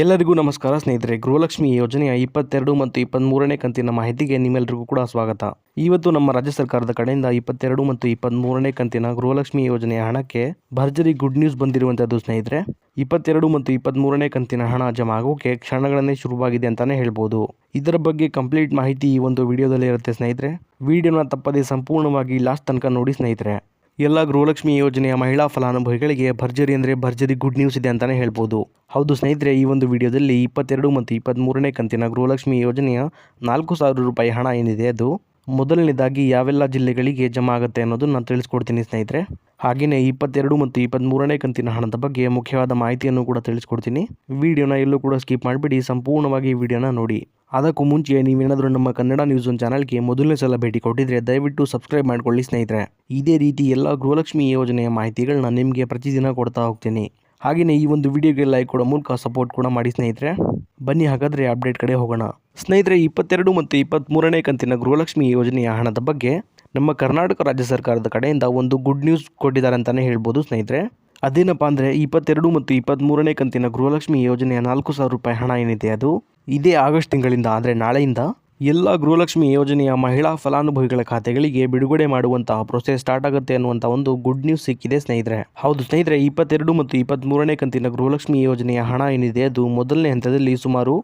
ಎಲ್ಲರಿಗೂ ನಮಸ್ಕಾರ ಸ್ನೇಹಿತರೆ. ಗೃಹಲಕ್ಷ್ಮಿ ಯೋಜನೆಯ 22 ಮತ್ತು 23ನೇ ಕಂತಿನ ಮಾಹಿತಿಗೆ ನಿಮ್ಮೆಲ್ಲರಿಗೂ ಕೂಡ ಸ್ವಾಗತ. ಇವತ್ತು ನಮ್ಮ ರಾಜ್ಯ ಸರ್ಕಾರದ ಕಡೆಯಿಂದ 22 ಮತ್ತು 23ನೇ ಕಂತಿನ ಗೃಹಲಕ್ಷ್ಮಿ ಯೋಜನೆಯ ಹಣಕ್ಕೆ ಭರ್ಜರಿ ಗುಡ್ ನ್ಯೂಸ್ ಬಂದಿರುವಂತದ್ದು ಸ್ನೇಹಿತರೆ. 22 ಮತ್ತು 23ನೇ ಕಂತಿನ ಹಣ ಜಮಾ ಆಗೋಕೆ ಕ್ಷಣಗಳನ್ನೇ ಶುರುವಾಗಿದೆ ಅಂತಾನೆ ಹೇಳ್ಬೋದು. ಇದರ ಬಗ್ಗೆ ಕಂಪ್ಲೀಟ್ ಮಾಹಿತಿ ಈ ಒಂದು ವಿಡಿಯೋದಲ್ಲಿ ಇರುತ್ತೆ ಸ್ನೇಹಿತರೆ. ವಿಡಿಯೋನ ತಪ್ಪದೆ ಸಂಪೂರ್ಣವಾಗಿ ಲಾಸ್ಟ್ ತನಕ ನೋಡಿ ಸ್ನೇಹಿತರೆ. ಎಲ್ಲ ಗೃಹಲಕ್ಷ್ಮಿ ಯೋಜನೆಯ ಮಹಿಳಾ ಫಲಾನುಭವಿಗಳಿಗೆ ಭರ್ಜರಿ ಅಂದರೆ ಭರ್ಜರಿ ಗುಡ್ ನ್ಯೂಸ್ ಇದೆ ಅಂತಾನೆ ಹೇಳ್ಬೋದು. ಹೌದು ಸ್ನೇಹಿತರೆ, ಈ ಒಂದು ವಿಡಿಯೋದಲ್ಲಿ 22 ಮತ್ತು 23ನೇ ಕಂತಿನ ಗೃಹಲಕ್ಷ್ಮಿ ಯೋಜನೆಯ 4,000 ರೂಪಾಯಿ ಹಣ ಏನಿದೆ ಅದು ಮೊದಲನೇದಾಗಿ ಯಾವೆಲ್ಲ ಜಿಲ್ಲೆಗಳಿಗೆ ಜಮಾ ಆಗುತ್ತೆ ಅನ್ನೋದನ್ನ ನಾನು ತಿಳಿಸ್ಕೊಡ್ತೀನಿ ಸ್ನೇಹಿತರೆ. ಹಾಗೆಯೇ 22 ಮತ್ತು 23ನೇ ಕಂತಿನ ಹಣದ ಬಗ್ಗೆ ಮುಖ್ಯವಾದ ಮಾಹಿತಿಯನ್ನು ಕೂಡ ತಿಳಿಸ್ಕೊಡ್ತೀನಿ. ವಿಡಿಯೋನ ಎಲ್ಲೂ ಕೂಡ ಸ್ಕಿಪ್ ಮಾಡಿಬಿಡಿ, ಸಂಪೂರ್ಣವಾಗಿ ವಿಡಿಯೋನ ನೋಡಿ. ಅದಕ್ಕೂ ಮುಂಚೆ ನೀವೇನಾದರೂ ನಮ್ಮ ಕನ್ನಡ ನ್ಯೂಸ್ ಒನ್ ಚಾನಲ್ಗೆ ಮೊದಲನೇ ಸಲ ಭೇಟಿ ಕೊಟ್ಟಿದ್ರೆ ದಯವಿಟ್ಟು ಸಬ್ಸ್ಕ್ರೈಬ್ ಮಾಡ್ಕೊಳ್ಳಿ ಸ್ನೇಹಿತರೆ. ಇದೇ ರೀತಿ ಎಲ್ಲ ಗೃಹಲಕ್ಷ್ಮಿ ಯೋಜನೆಯ ಮಾಹಿತಿಗಳನ್ನ ನಿಮಗೆ ಪ್ರತಿದಿನ ಕೊಡ್ತಾ ಹೋಗ್ತೀನಿ. ಹಾಗೆಯೇ ಈ ಒಂದು ವಿಡಿಯೋಗೆ ಲೈಕ್ ಕೊಡೋ ಮೂಲಕ ಸಪೋರ್ಟ್ ಕೂಡ ಮಾಡಿ ಸ್ನೇಹಿತರೆ. ಬನ್ನಿ ಹಾಗಾದರೆ ಅಪ್ಡೇಟ್ ಕಡೆ ಹೋಗೋಣ. ಸ್ನೇಹಿತರೆ, 22 ಮತ್ತು 23ನೇ ಕಂತಿನ ಗೃಹಲಕ್ಷ್ಮಿ ಯೋಜನೆಯ ಹಣದ ಬಗ್ಗೆ ನಮ್ಮ ಕರ್ನಾಟಕ ರಾಜ್ಯ ಸರ್ಕಾರದ ಕಡೆಯಿಂದ ಒಂದು ಗುಡ್ ನ್ಯೂಸ್ ಕೊಟ್ಟಿದ್ದಾರೆ ಅಂತಲೇ ಹೇಳ್ಬೋದು ಸ್ನೇಹಿತರೆ. ಅದೇನಪ್ಪ ಅಂದರೆ 22 ಮತ್ತು 23ನೇ ಕಂತಿನ ಗೃಹಲಕ್ಷ್ಮಿ ಯೋಜನೆಯ 4,000 ರೂಪಾಯಿ ಹಣ ಏನಿದೆ ಅದು ಇದೇ ಆಗಸ್ಟ್ ತಿಂಗಳಿಂದ ಅಂದರೆ ನಾಳೆಯಿಂದ ಎಲ್ಲ ಗೃಹಲಕ್ಷ್ಮಿ ಯೋಜನೆಯ ಮಹಿಳಾ ಫಲಾನುಭವಿಗಳ ಖಾತೆಗಳಿಗೆ ಬಿಡುಗಡೆ ಮಾಡುವಂತಹ ಪ್ರೊಸೆಸ್ ಸ್ಟಾರ್ಟ್ ಆಗುತ್ತೆ ಅನ್ನುವಂಥ ಒಂದು ಗುಡ್ ನ್ಯೂಸ್ ಸಿಕ್ಕಿದೆ ಸ್ನೇಹಿತರೆ. ಹೌದು ಸ್ನೇಹಿತರೆ, 22 ಮತ್ತು 23ನೇ ಕಂತಿನ ಗೃಹಲಕ್ಷ್ಮಿ ಯೋಜನೆಯ ಹಣ ಏನಿದೆ ಅದು ಮೊದಲನೇ ಹಂತದಲ್ಲಿ ಸುಮಾರು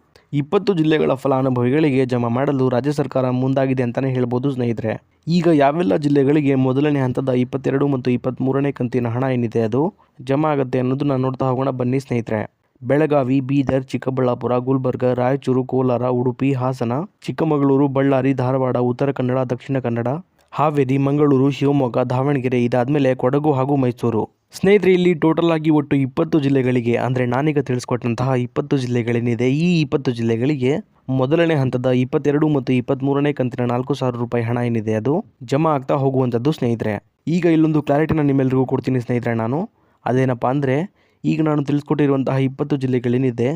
20 ಜಿಲ್ಲೆಗಳ ಫಲಾನುಭವಿಗಳಿಗೆ ಜಮಾ ಮಾಡಲು ರಾಜ್ಯ ಸರ್ಕಾರ ಮುಂದಾಗಿದೆ ಅಂತಲೇ ಹೇಳ್ಬೋದು ಸ್ನೇಹಿತರೆ. ಈಗ ಯಾವೆಲ್ಲ ಜಿಲ್ಲೆಗಳಿಗೆ ಮೊದಲನೇ ಹಂತದ 22 ಮತ್ತು 23ನೇ ಕಂತಿನ ಹಣ ಏನಿದೆ ಅದು ಜಮಾ ಆಗುತ್ತೆ ಅನ್ನೋದನ್ನ ನೋಡ್ತಾ ಹೋಗೋಣ ಬನ್ನಿ ಸ್ನೇಹಿತರೆ. ಬೆಳಗಾವಿ, ಬೀದರ್, ಚಿಕ್ಕಬಳ್ಳಾಪುರ, ಗುಲ್ಬರ್ಗ, ರಾಯಚೂರು, ಕೋಲಾರ, ಉಡುಪಿ, ಹಾಸನ, ಚಿಕ್ಕಮಗಳೂರು, ಬಳ್ಳಾರಿ, ಧಾರವಾಡ, ಉತ್ತರ ಕನ್ನಡ, ದಕ್ಷಿಣ ಕನ್ನಡ, ಹಾವೇರಿ, ಮಂಗಳೂರು, ಶಿವಮೊಗ್ಗ, ದಾವಣಗೆರೆ, ಇದಾದಮೇಲೆ ಕೊಡಗು ಹಾಗೂ ಮೈಸೂರು. ಸ್ನೇಹಿತರೆ, ಇಲ್ಲಿ ಟೋಟಲ್ ಆಗಿ ಒಟ್ಟು 20 ಜಿಲ್ಲೆಗಳಿಗೆ ಅಂದರೆ ನಾನೀಗ ತಿಳಿಸ್ಕೊಟ್ಟಂತಹ 20 ಜಿಲ್ಲೆಗಳೇನಿದೆ ಈ 20 ಜಿಲ್ಲೆಗಳಿಗೆ ಮೊದಲನೇ ಹಂತದ 22 ಮತ್ತು 23ನೇ ಕಂತಿನ 4,000 ರೂಪಾಯಿ ಹಣ ಏನಿದೆ ಅದು ಜಮಾ ಆಗ್ತಾ ಹೋಗುವಂಥದ್ದು ಸ್ನೇಹಿತರೆ. ಈಗ ಇಲ್ಲೊಂದು ಕ್ಲಾರಿಟಿನ ನಿಮ್ಮೆಲ್ಲರಿಗೂ ಕೊಡ್ತೀನಿ ಸ್ನೇಹಿತರೆ. ಅದೇನಪ್ಪ ಅಂದರೆ ಈಗ ನಾನು ತಿಳಿಸ್ಕೊಟ್ಟಿರುವಂತಹ 20 ಜಿಲ್ಲೆಗಳೇನಿದೆ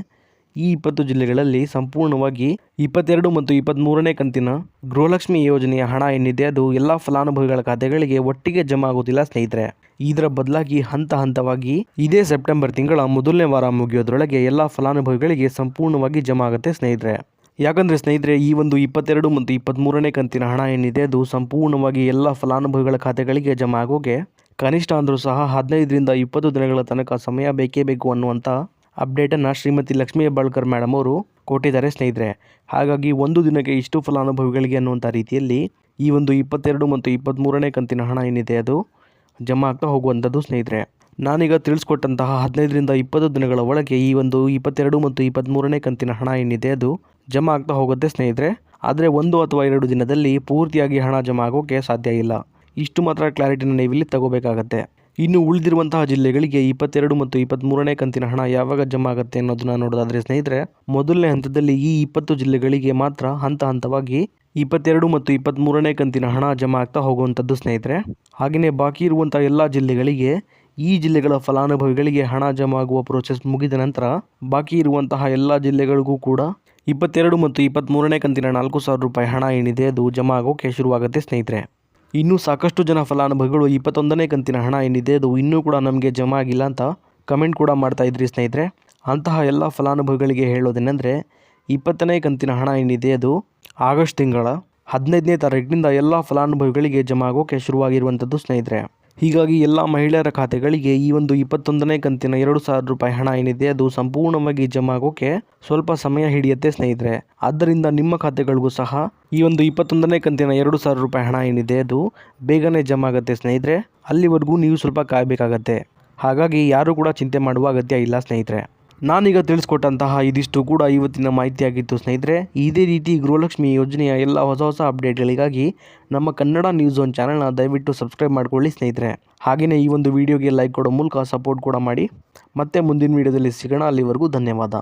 ಈ 20 ಜಿಲ್ಲೆಗಳಲ್ಲಿ ಸಂಪೂರ್ಣವಾಗಿ 22 ಮತ್ತು 23ನೇ ಕಂತಿನ ಗೃಹಲಕ್ಷ್ಮಿ ಯೋಜನೆಯ ಹಣ ಏನಿದೆ ಅದು ಎಲ್ಲ ಫಲಾನುಭವಿಗಳ ಖಾತೆಗಳಿಗೆ ಒಟ್ಟಿಗೆ ಜಮಾ ಆಗೋದಿಲ್ಲ ಸ್ನೇಹಿತರೆ. ಇದರ ಬದಲಾಗಿ ಹಂತ ಹಂತವಾಗಿ ಇದೇ ಸೆಪ್ಟೆಂಬರ್ ತಿಂಗಳ ಮೊದಲನೇ ವಾರ ಮುಗಿಯೋದ್ರೊಳಗೆ ಎಲ್ಲ ಫಲಾನುಭವಿಗಳಿಗೆ ಸಂಪೂರ್ಣವಾಗಿ ಜಮಾ ಆಗುತ್ತೆ ಸ್ನೇಹಿತರೆ. ಯಾಕಂದರೆ ಸ್ನೇಹಿತರೆ, ಈ ಒಂದು 22 ಮತ್ತು 23ನೇ ಕಂತಿನ ಹಣ ಏನಿದೆ ಅದು ಸಂಪೂರ್ಣವಾಗಿ ಎಲ್ಲ ಫಲಾನುಭವಿಗಳ ಖಾತೆಗಳಿಗೆ ಜಮಾ ಆಗೋಗೆ ಕನಿಷ್ಠ ಅಂದರೂ ಸಹ 15ರಿಂದ 20 ದಿನಗಳ ತನಕ ಸಮಯ ಬೇಕೇ ಬೇಕು ಅನ್ನುವಂಥ ಅಪ್ಡೇಟನ್ನು ಶ್ರೀಮತಿ ಲಕ್ಷ್ಮೀ ಹೆಬ್ಬಾಳ್ಕರ್ ಮೇಡಮ್ ಅವರು ಕೊಟ್ಟಿದ್ದಾರೆ ಸ್ನೇಹಿತರೆ. ಹಾಗಾಗಿ ಒಂದು ದಿನಕ್ಕೆ ಇಷ್ಟು ಫಲಾನುಭವಿಗಳಿಗೆ ಅನ್ನುವಂಥ ರೀತಿಯಲ್ಲಿ ಈ ಒಂದು 22 ಮತ್ತು 23ನೇ ಕಂತಿನ ಹಣ ಏನಿದೆ ಅದು ಜಮಾ ಆಗ್ತಾ ಹೋಗುವಂಥದ್ದು ಸ್ನೇಹಿತರೆ. ನಾನೀಗ ತಿಳಿಸ್ಕೊಟ್ಟಂತಹ 15ರಿಂದ 20 ದಿನಗಳ ಒಳಗೆ ಈ ಒಂದು 22 ಮತ್ತು 23ನೇ ಕಂತಿನ ಹಣ ಏನಿದೆ ಅದು ಜಮಾ ಆಗ್ತಾ ಹೋಗುತ್ತೆ ಸ್ನೇಹಿತರೆ. ಆದರೆ 1 ಅಥವಾ 2 ದಿನದಲ್ಲಿ ಪೂರ್ತಿಯಾಗಿ ಹಣ ಜಮಾ ಆಗೋಕ್ಕೆ ಸಾಧ್ಯ ಇಲ್ಲ. ಇಷ್ಟು ಮಾತ್ರ ಕ್ಲಾರಿಟಿನ ನೀವಿಲ್ಲಿ ತಗೋಬೇಕಾಗತ್ತೆ. ಇನ್ನು ಉಳಿದಿರುವಂತಹ ಜಿಲ್ಲೆಗಳಿಗೆ 22 ಮತ್ತು 23ನೇ ಕಂತಿನ ಹಣ ಯಾವಾಗ ಜಮಾ ಆಗುತ್ತೆ ಅನ್ನೋದನ್ನ ನೋಡೋದಾದರೆ ಸ್ನೇಹಿತರೆ, ಮೊದಲನೇ ಹಂತದಲ್ಲಿ ಈ 20 ಜಿಲ್ಲೆಗಳಿಗೆ ಮಾತ್ರ ಹಂತ ಹಂತವಾಗಿ 22 ಮತ್ತು 23ನೇ ಕಂತಿನ ಹಣ ಜಮಾ ಆಗ್ತಾ ಹೋಗುವಂಥದ್ದು ಸ್ನೇಹಿತರೆ. ಹಾಗೆಯೇ ಬಾಕಿ ಇರುವಂಥ ಎಲ್ಲ ಜಿಲ್ಲೆಗಳಿಗೆ ಈ ಜಿಲ್ಲೆಗಳ ಫಲಾನುಭವಿಗಳಿಗೆ ಹಣ ಜಮಾ ಆಗುವ ಪ್ರೋಸೆಸ್ ಮುಗಿದ ನಂತರ ಬಾಕಿ ಇರುವಂತಹ ಎಲ್ಲ ಜಿಲ್ಲೆಗಳಿಗೂ ಕೂಡ 22 ಮತ್ತು 23ನೇ ಕಂತಿನ 4,000 ರೂಪಾಯಿ ಹಣ ಏನಿದೆ ಅದು ಜಮಾ ಆಗೋಕ್ಕೆ ಶುರುವಾಗುತ್ತೆ ಸ್ನೇಹಿತರೆ. ಇನ್ನೂ ಸಾಕಷ್ಟು ಜನ ಫಲಾನುಭವಿಗಳು 21ನೇ ಕಂತಿನ ಹಣ ಏನಿದೆ ಅದು ಇನ್ನೂ ಕೂಡ ನಮಗೆ ಜಮಾ ಆಗಿಲ್ಲ ಅಂತ ಕಮೆಂಟ್ ಕೂಡ ಮಾಡ್ತಾ ಇದ್ರಿ ಸ್ನೇಹಿತರೆ. ಅಂತಹ ಎಲ್ಲ ಫಲಾನುಭವಿಗಳಿಗೆ ಹೇಳೋದೇನೆಂದರೆ 20ನೇ ಕಂತಿನ ಹಣ ಏನಿದೆ ಅದು ಆಗಸ್ಟ್ ತಿಂಗಳ 15ನೇ ತಾರೀಕಿನಿಂದ ಎಲ್ಲ ಫಲಾನುಭವಿಗಳಿಗೆ ಜಮಾ ಆಗೋಕ್ಕೆ ಶುರುವಾಗಿರುವಂಥದ್ದು ಸ್ನೇಹಿತರೆ. ಹೀಗಾಗಿ ಎಲ್ಲ ಮಹಿಳೆಯರ ಖಾತೆಗಳಿಗೆ ಈ ಒಂದು 21ನೇ ಕಂತಿನ 2,000 ರೂಪಾಯಿ ಹಣ ಏನಿದೆ ಅದು ಸಂಪೂರ್ಣವಾಗಿ ಜಮಾ ಆಗೋಕ್ಕೆ ಸ್ವಲ್ಪ ಸಮಯ ಹಿಡಿಯುತ್ತೆ ಸ್ನೇಹಿತರೆ. ಆದ್ದರಿಂದ ನಿಮ್ಮ ಖಾತೆಗಳಿಗೂ ಸಹ ಈ ಒಂದು 21ನೇ ಕಂತಿನ 2,000 ರೂಪಾಯಿ ಹಣ ಏನಿದೆ ಅದು ಬೇಗನೆ ಜಮಾ ಆಗುತ್ತೆ ಸ್ನೇಹಿತರೆ. ಅಲ್ಲಿವರೆಗೂ ನೀವು ಸ್ವಲ್ಪ ಕಾಯಬೇಕಾಗತ್ತೆ. ಹಾಗಾಗಿ ಯಾರೂ ಕೂಡ ಚಿಂತೆ ಮಾಡುವ ಅಗತ್ಯ ಇಲ್ಲ ಸ್ನೇಹಿತರೆ. ನಾನೀಗ ತಿಳಿಸ್ಕೊಟ್ಟಂತಹ ಇದಿಷ್ಟು ಕೂಡ ಇವತ್ತಿನ ಮಾಹಿತಿಯಾಗಿತ್ತು ಸ್ನೇಹಿತರೆ. ಇದೇ ರೀತಿ ಗೃಹಲಕ್ಷ್ಮಿ ಯೋಜನೆಯ ಎಲ್ಲ ಹೊಸ ಅಪ್ಡೇಟ್ಗಳಿಗಾಗಿ ನಮ್ಮ ಕನ್ನಡ ನ್ಯೂಸ್ ಒನ್ ಚಾನಲ್ನ ದಯವಿಟ್ಟು ಸಬ್ಸ್ಕ್ರೈಬ್ ಮಾಡ್ಕೊಳ್ಳಿ ಸ್ನೇಹಿತರೆ. ಹಾಗೆಯೇ ಈ ಒಂದು ವಿಡಿಯೋಗೆ ಲೈಕ್ ಕೊಡೋ ಮೂಲಕ ಸಪೋರ್ಟ್ ಕೂಡ ಮಾಡಿ. ಮತ್ತೆ ಮುಂದಿನ ವಿಡಿಯೋದಲ್ಲಿ ಸಿಗೋಣ. ಅಲ್ಲಿವರೆಗೂ ಧನ್ಯವಾದ.